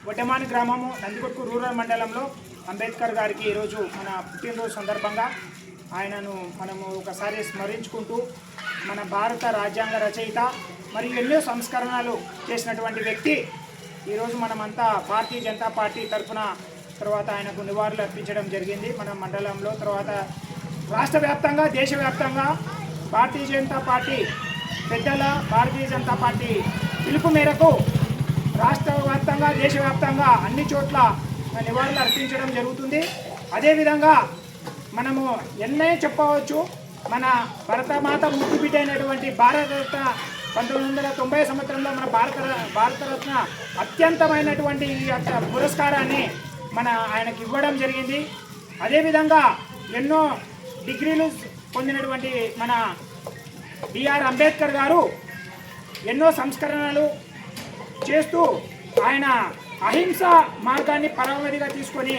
వడ్డమాని గ్రామము నందికొట్కు రూరల్ మండలంలో అంబేద్కర్ గారికి ఈరోజు మన పుట్టినరోజు సందర్భంగా ఆయనను మనము ఒకసారి స్మరించుకుంటూ మన భారత రాజ్యాంగ రచయిత మరియు ఎన్నో సంస్కరణలు చేసినటువంటి వ్యక్తి ఈరోజు మనమంతా భారతీయ జనతా పార్టీ తరఫున తర్వాత ఆయనకు నివాళులు అర్పించడం జరిగింది మన మండలంలో. తర్వాత రాష్ట్ర వ్యాప్తంగా దేశవ్యాప్తంగా భారతీయ జనతా పార్టీ పెద్దల భారతీయ జనతా పార్టీ పిలుపు మేరకు రాష్ట్ర వ్యాప్తంగా దేశవ్యాప్తంగా అన్ని చోట్ల నివాళులు అర్పించడం జరుగుతుంది. అదేవిధంగా మనము ఎన్నే చెప్పవచ్చు, మన భరతమాత ముద్దు బిడ్డ అయినటువంటి భారతరత్న 1990 సంవత్సరంలో మన భారతరత్న అత్యంతమైనటువంటి ఈ పురస్కారాన్ని ఆయనకి ఇవ్వడం జరిగింది. అదేవిధంగా ఎన్నో డిగ్రీలు పొందినటువంటి మన బిఆర్ అంబేద్కర్ గారు ఎన్నో సంస్కరణలు చేస్తూ ఆయన అహింస మార్గాన్ని పరమావధిగా తీసుకొని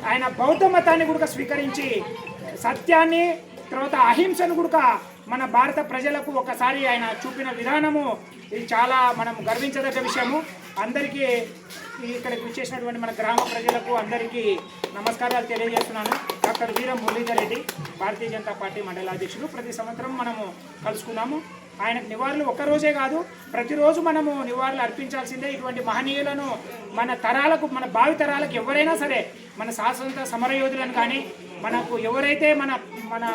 ఆయన బౌద్ధ మతాన్ని కూడా స్వీకరించి సత్యాన్ని తర్వాత అహింసను కూడా మన భారత ప్రజలకు ఒకసారి ఆయన చూపిన విధానము ఇది చాలా మనం గర్వించదగ్గ విషయము. అందరికీ ఇక్కడికి వచ్చేసినటువంటి మన గ్రామ ప్రజలకు అందరికీ నమస్కారాలు తెలియజేస్తున్నాను. డాక్టర్ వీర మురళీధర్ రెడ్డి, భారతీయ జనతా పార్టీ మండల అధ్యక్షులు. ప్రతి సంవత్సరం మనము కలుసుకున్నాము. ఆయనకు నివాళులు ఒక్కరోజే కాదు, ప్రతిరోజు మనము నివాళులు అర్పించాల్సిందే. ఇటువంటి మహనీయులను మన తరాలకు, మన భావి తరాలకు ఎవరైనా సరే, మన స్వాతంత్ర సమరయోధులను కానీ, మనకు ఎవరైతే మన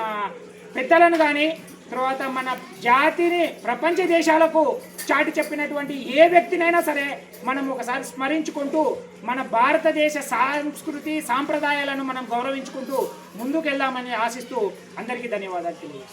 పెద్దలను కానీ, తర్వాత మన జాతిని ప్రపంచ దేశాలకు చాటి చెప్పినటువంటి ఏ వ్యక్తినైనా సరే మనం ఒకసారి స్మరించుకుంటూ మన భారతదేశ సంస్కృతి సాంప్రదాయాలను మనం గౌరవించుకుంటూ ముందుకు వెళ్దామని ఆశిస్తూ అందరికీ ధన్యవాదాలు.